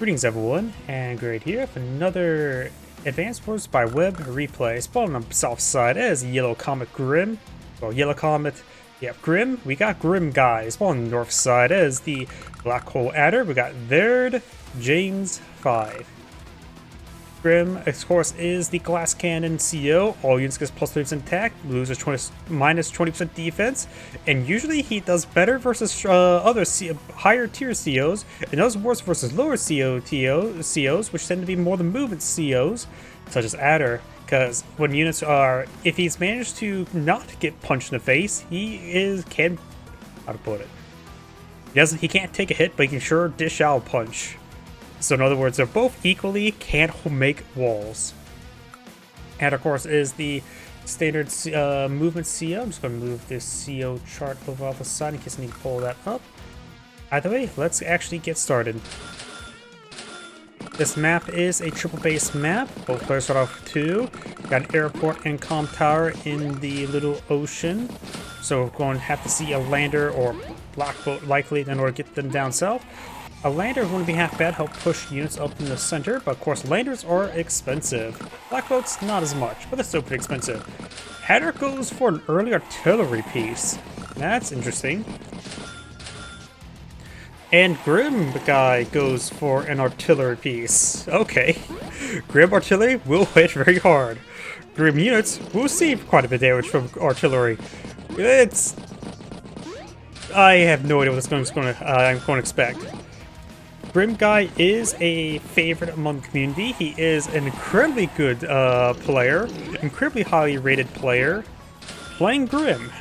Greetings everyone, and great here for another Advanced Wars by Web replay. Spawning on the south side as Yellow Comet Grimm. Well, Yellow Comet, yeah, Grimm. We got Grimm guys. Spawning on the north side as the Black Hole Adder. We got theredjames5. Grimm, of course, is the Glass Cannon CO. All units get plus 30% attack, loses minus 20% defense, and usually he does better versus other higher tier COs, and does worse versus lower COs, which tend to be more the movement COs, such as Adder. Because when units are, if he's managed to not get punched in the face, how to put it? He can't take a hit, but he can sure dish out a punch. So in other words, they're both equally can't make walls. And of course is the standard movement CO. I'm just going to move this CO chart over off the side in case I need to pull that up. Either way, let's actually get started. This map is a triple base map. Both players start off with 2. Got an airport and comm tower in the little ocean. So we're going to have to see a lander or block boat likely in order to get them down south. A lander wouldn't be half bad, help push units up in the center, but of course landers are expensive. Black boats, not as much, but they're still pretty expensive. Adder goes for an early artillery piece. That's interesting. And Grimm guy goes for an artillery piece. Okay. Grimm artillery will hit very hard. Grimm units will receive quite a bit of damage from artillery. I have no idea what I'm going to expect. Grimm guy is a favorite among the community. He is an incredibly good player, incredibly highly rated player, playing Grimm.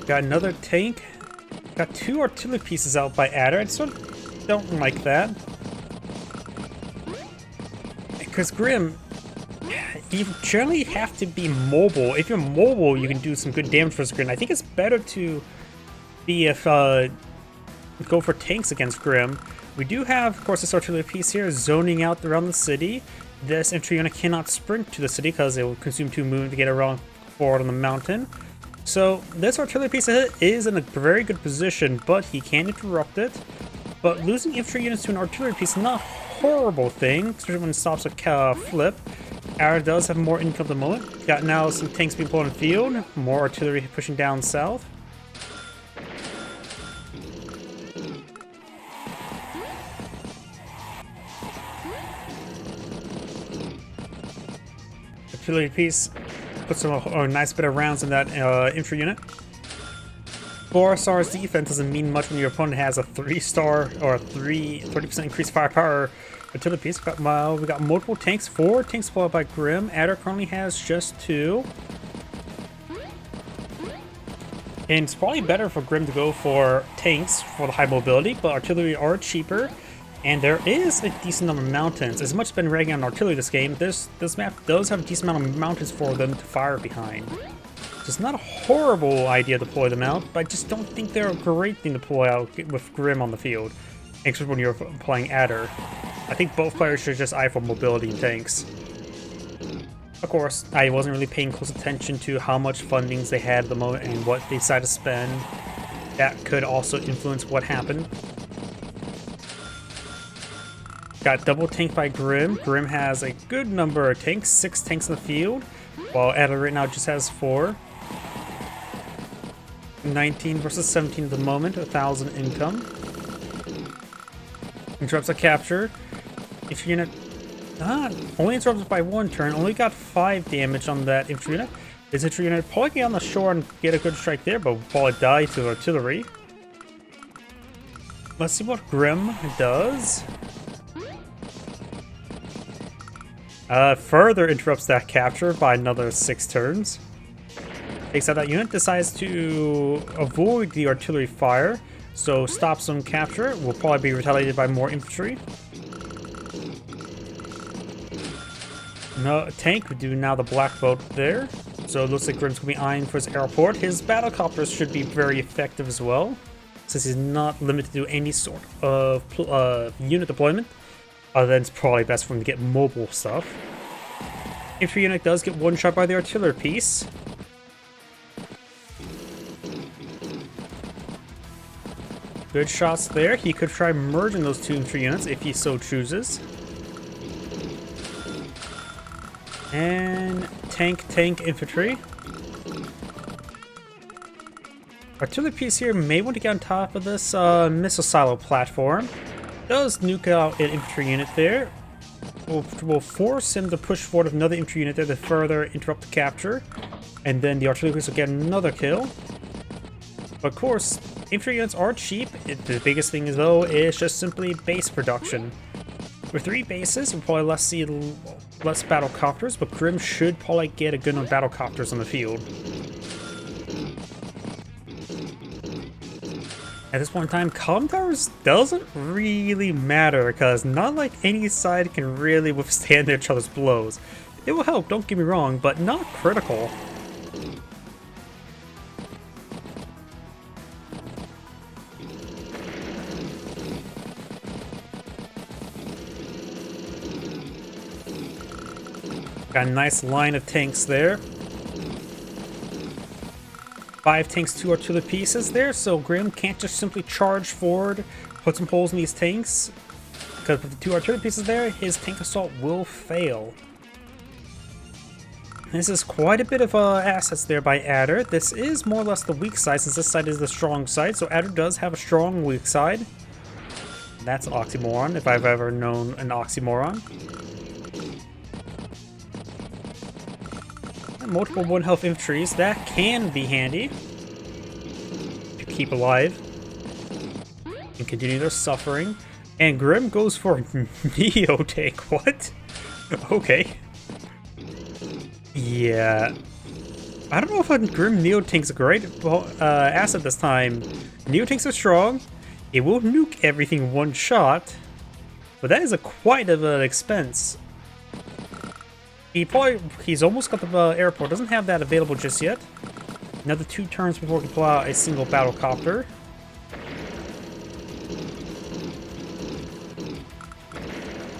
Got another tank. Got 2 artillery pieces out by Adder. I just don't like that. Because Grimm, you generally have to be mobile. If you're mobile, you can do some good damage versus Grimm. I think it's better to go for tanks against Grimm. We do have, of course, this artillery piece here zoning out around the city. This infantry unit cannot sprint to the city because it will consume 2 movement to get around forward on the mountain. So this artillery piece is in a very good position, but he can interrupt it. But losing infantry units to an artillery piece is not a horrible thing, especially when it stops a flip. Adder does have more income at the moment. Got now some tanks being pulled in the field, more artillery pushing down south. Artillery piece puts a nice bit of rounds in that infantry unit. 4-star's defense doesn't mean much when your opponent has a 3-star or a 30% increased firepower artillery piece. We got multiple tanks, 4 tanks pulled by Grimm. Adder currently has just 2. And it's probably better for Grimm to go for tanks for the high mobility, but artillery are cheaper. And there is a decent number of mountains. As much as been ragging on artillery this game, this map does have a decent amount of mountains for them to fire behind. So it's not a horrible idea to deploy them out, but I just don't think they're a great thing to deploy out with Grimm on the field. Except when you're playing Adder. I think both players should just eye for mobility and tanks. Of course, I wasn't really paying close attention to how much fundings they had at the moment and what they decided to spend. That could also influence what happened. Got double tank by Grimm. Grimm has a good number of tanks, 6 tanks in the field, while Adder right now just has 4. 19 versus 17 at the moment, 1,000 income. Interrupts a capture. If unit only interrupts by 1 turn, only got 5 damage on that infantry unit. This infantry unit probably get on the shore and get a good strike there, but will probably die to artillery. Let's see what Grimm does. Further interrupts that capture by another 6 turns. Takes out that unit, decides to avoid the artillery fire, so stops some capture. Will probably be retaliated by more infantry. No tank, we do now the black boat there. So it looks like Grimm's going to be eyeing for his airport. His battlecopters should be very effective as well. since he's not limited to any sort of unit deployment. Then it's probably best for him to get mobile stuff. Infantry unit does get one shot by the artillery piece. Good shots there. He could try merging those two infantry units if he so chooses. And tank infantry. Artillery piece here may want to get on top of this missile silo platform. Does nuke out an infantry unit there. Will force him to push forward with another infantry unit there to further interrupt the capture. And then the artillery piece will get another kill. But of course, infantry units are cheap. The biggest thing though is just simply base production. With 3 bases, we'll probably see less battlecopters, but Grimm should probably get a good amount of battlecopters on the field. At this point in time, comm towers doesn't really matter, because not like any side can really withstand each other's blows. It will help, don't get me wrong, but not critical. Got a nice line of tanks there. 5 tanks, 2 artillery pieces there, so Grimm can't just simply charge forward, put some holes in these tanks, because with the 2 artillery pieces there, his tank assault will fail. This is quite a bit of assets there by Adder. This is more or less the weak side, since this side is the strong side, so Adder does have a strong weak side. That's oxymoron, if I've ever known an oxymoron. Multiple 1 health infantries, that can be handy to keep alive and continue their suffering. And Grimm goes for Neo tank. What? Okay. Yeah. I don't know if a Grimm Neo tank's a great asset this time. Neo tanks are strong. It will nuke everything one shot, but that is quite of an expense. He's almost got the airport. Doesn't have that available just yet. Another 2 turns before he can pull out a single battlecopter.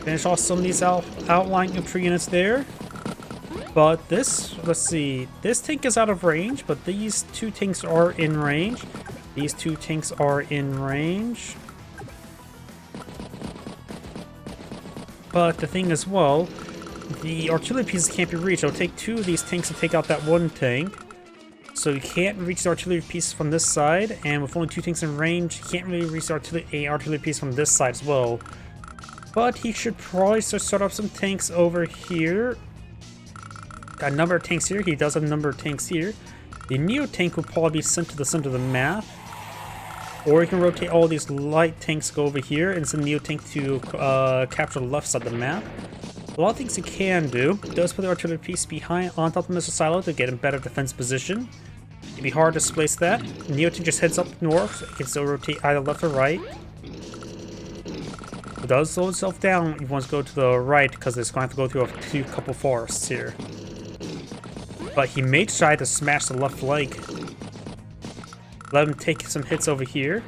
Finish off some of these outlying infantry units there. But this, let's see, this tank is out of range, but these 2 tanks are in range. These 2 tanks are in range. But the thing as well, the artillery pieces can't be reached. It'll take 2 of these tanks to take out that 1 tank. So you can't reach the artillery piece from this side, and with only 2 tanks in range, you can't really reach the artillery piece from this side as well. But he should probably start up some tanks over here. Got a number of tanks here. He does have a number of tanks here. The Neo tank will probably be sent to the center of the map. Or you can rotate all these light tanks, go over here, and send the Neo tank to capture the left side of the map. A lot of things he can do. He does put the artillery piece behind on top of the missile silo to get in better defense position. It'd be hard to displace that. Neo tank just heads up north. It can still rotate either left or right. It does slow itself down if he wants to go to the right, because it's going to have to go through a couple forests here. But he may try to smash the left flank. Let him take some hits over here,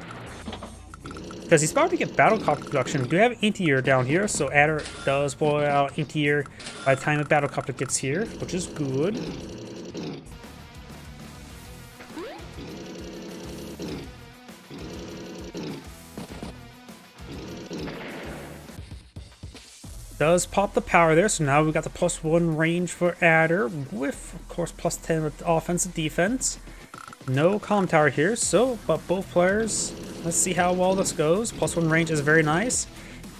because he's about to get battlecopter production. We do have anti-air down here, so Adder does blow out anti-air by the time the battlecopter gets here, which is good. Does pop the power there, so now we've got the +1 range for Adder, with, of course, +10 with offense and defense. No comm tower here, so, but both players, let's see how well this goes. +1 range is very nice.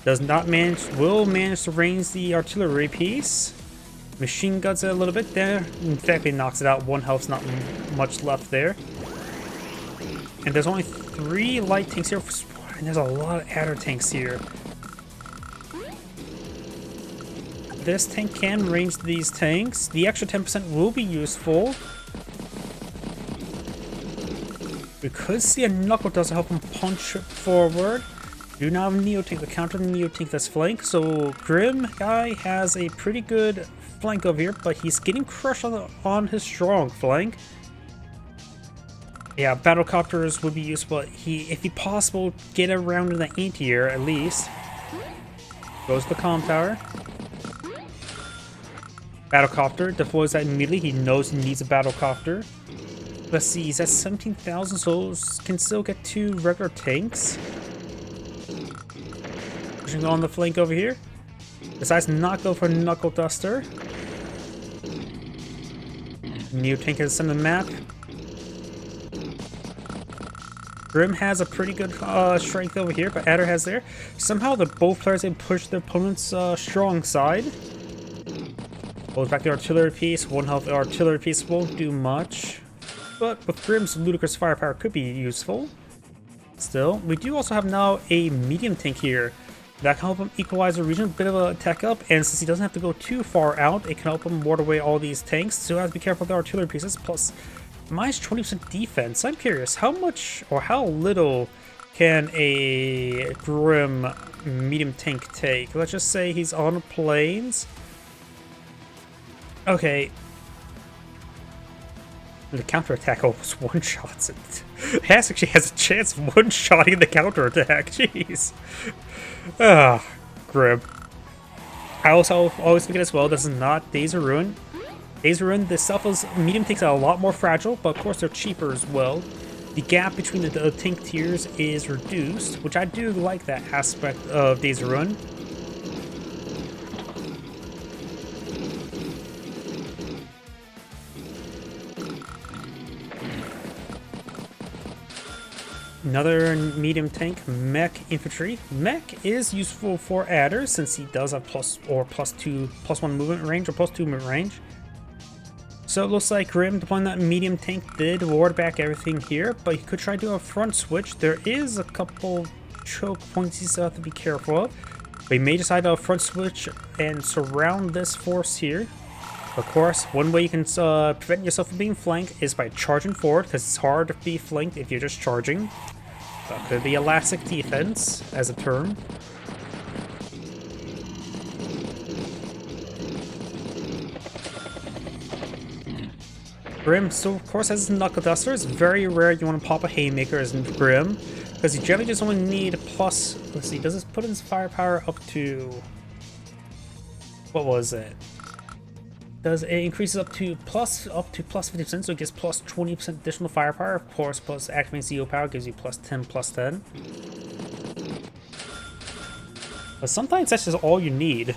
Will manage to range the artillery piece. Machine guns it a little bit there. In fact, he knocks it out. 1 health's not much left there. And there's only 3 light tanks here, and there's a lot of Adder tanks here. This tank can range these tanks. The extra 10% will be useful. We could see a knuckle dust to help him punch forward. Do not have a Neo tank to counter the Neo tank that's flank, so Grimm guy has a pretty good flank over here, but he's getting crushed on his strong flank. Yeah, battlecopters would be useful. If he possible, get around in the anti-air at least. Goes to the comm tower. Battlecopter deploys that immediately. He knows he needs a battlecopter. Let's see, he's at 17,000, so can still get 2 regular tanks. Pushing on the flank over here. Decides to not go for Knuckle Duster. New tank has sent the map. Grimm has a pretty good strength over here, but Adder has there. Somehow both players can push their opponent's strong side. Goes back the artillery piece. 1 health artillery piece won't do much. But with Grimm's ludicrous firepower could be useful. Still, we do also have now a medium tank here. That can help him equalize the region, a bit of a tech up, and since he doesn't have to go too far out, it can help him ward away all these tanks, so you have to be careful with the artillery pieces, plus minus 20% defense. I'm curious, how much or how little can a Grimm medium tank take? Let's just say he's on planes. Okay. The counterattack almost one-shots it. It actually has a chance of one-shotting the counterattack. Jeez. Ah, Grimm. I also always forget as well, this is not Days of Ruin. Days of Ruin, the Selfless medium tanks are a lot more fragile, but of course they're cheaper as well. The gap between the tank tiers is reduced, which I do like that aspect of Days of Ruin. Another medium tank, Mech Infantry. Mech is useful for Adder since he does have +1 movement range or +2 movement range. So it looks like Grimm deploying that medium tank did ward back everything here, but he could try to do a front switch. There is a couple choke points he still have to be careful of. But he may decide to front switch and surround this force here. Of course, one way you can prevent yourself from being flanked is by charging forward, because it's hard to be flanked if you're just charging. That could be elastic defense as a term. Grimm still, of course, has his Knuckle Duster. It's very rare you want to pop a Haymaker as in Grimm, because you generally just only need plus. Let's see, does this put his firepower up to. What was it? Does it increases up to plus 50%, so it gives plus 20% additional firepower. Of course, plus activating CO power gives you plus 10. But sometimes that's just all you need.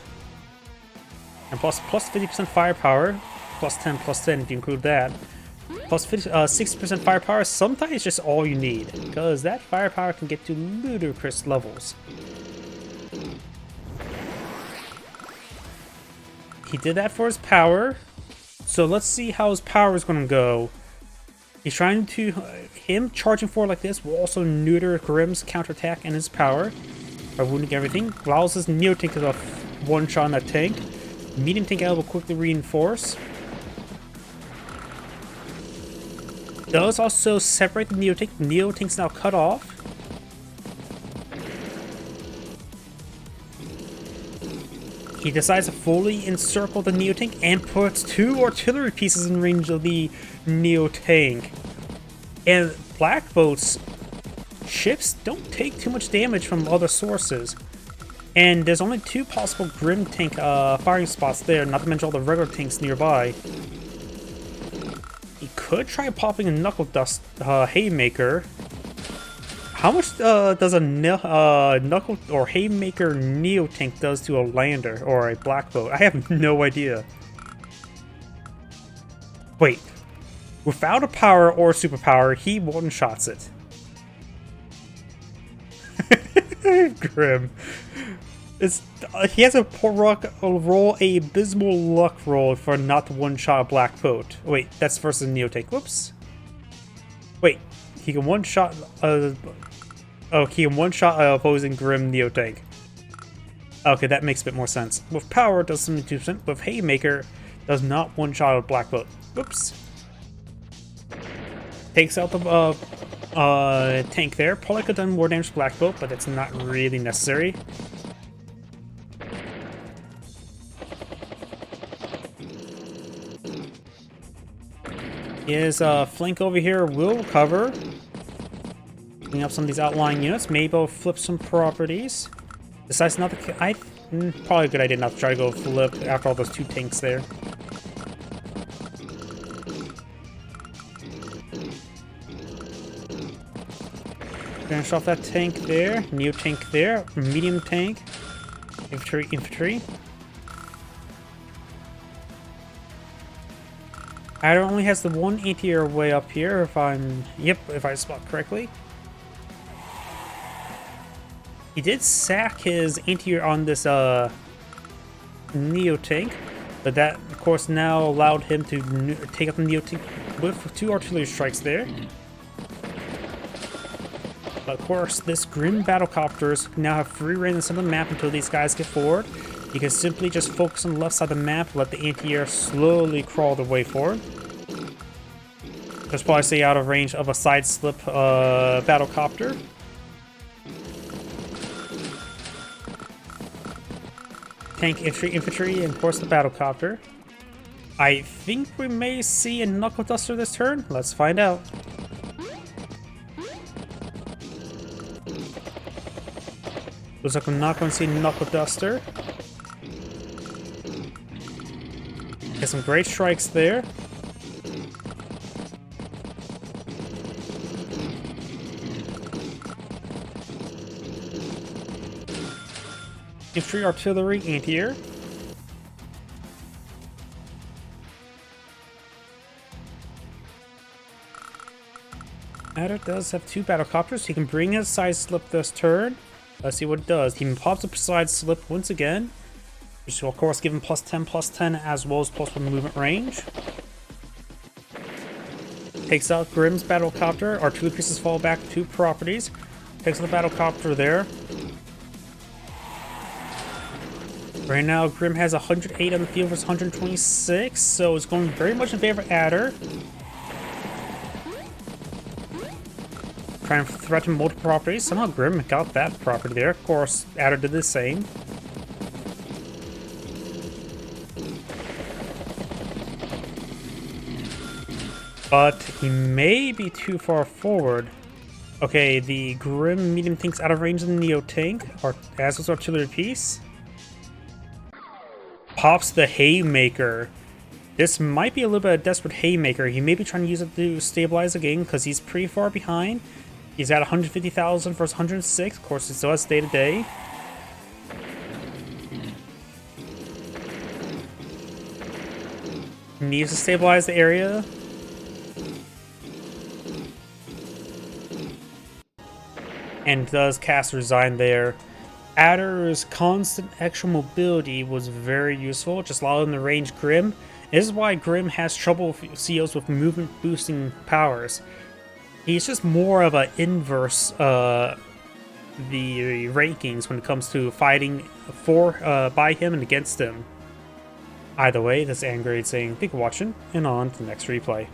And plus 50% firepower, plus 10 if you include that. Plus 60% firepower, sometimes it's just all you need, because that firepower can get to ludicrous levels. He did that for his power, so let's see how his power is going to go. He's trying to... him charging forward like this will also neuter Grimm's counterattack and his power by wounding everything. Allows his Neo Tank to one-shot on that tank. Medium Tank will quickly reinforce. Does also separate the Neo Tank. Neo Tank's now cut off. He decides to fully encircle the Neo Tank and puts 2 artillery pieces in range of the Neo Tank. And Black Boat's ships don't take too much damage from other sources. And there's only 2 possible Grimm tank firing spots there, not to mention all the regular tanks nearby. He could try popping a Knuckle Dust Haymaker. How much does a Knuckle or Haymaker Neo Tank does to a lander or a Black Boat? I have no idea. Wait. Without a power or superpower, he one-shots it. Grimm. He has a roll a abysmal luck roll for not to one-shot a Black Boat. Wait, that's versus Neo Tank. Whoops. Wait, he can one-shot... Oh, he can one-shot opposing Grimm Neo Tank. Okay, that makes a bit more sense. With power, it does 72%. With Haymaker, does not one-shot a Black Boat. Whoops. Takes out the tank there. Probably could have done more damage to Black Boat, but that's not really necessary. His flank over here will recover. Clean up some of these outlying units. Maybe I'll flip some properties. Decides not to... probably a good idea not to try to go flip after all those 2 tanks there. Finish off that tank there. Neo tank there. Medium tank. Infantry. Adder only has the 1 anti-air way up here if I'm... Yep, if I spot correctly. He did sack his anti-air on this Neo tank, but that of course now allowed him to take out the Neo tank with 2 artillery strikes there. But of course, this Grimm battlecopters now have free reign on some of the map until these guys get forward. You can simply just focus on the left side of the map, let the anti-air slowly crawl their way forward. Just probably stay out of range of a side slip battlecopter. Tank infantry, and of course the battlecopter. I think we may see a knuckle duster this turn. Let's find out. Looks like I'm not going to see knuckle duster. Get some great strikes there. Infantry, artillery, anti-air. Adder does have 2 battlecopters. He can bring his side slip this turn. Let's see what it does. He pops up side slip once again, which will of course give him +10/+10 as well as +1 movement range. Takes out Grimm's battlecopter. Artillery pieces fall back 2 properties. Takes out the battlecopter there. Right now, Grimm has 108 on the field versus 126, so it's going very much in favor of Adder. Trying to threaten multiple properties. Somehow Grimm got that property there. Of course, Adder did the same. But he may be too far forward. Okay, the Grimm medium tank's out of range of the Neo tank, as was artillery piece. Pops the Haymaker. This might be a little bit of a desperate Haymaker. He may be trying to use it to stabilize the game because he's pretty far behind. He's at 150,000 versus 106. Of course, he still has day-to-day. Needs to stabilize the area. And does cast Resign there. Adder's constant extra mobility was very useful, just allowing him to range Grimm. This is why Grimm has trouble with COs with movement boosting powers. He's just more of an inverse the rankings when it comes to fighting by him and against him. Either way, this is Angrade saying thank you for watching, and on to the next replay.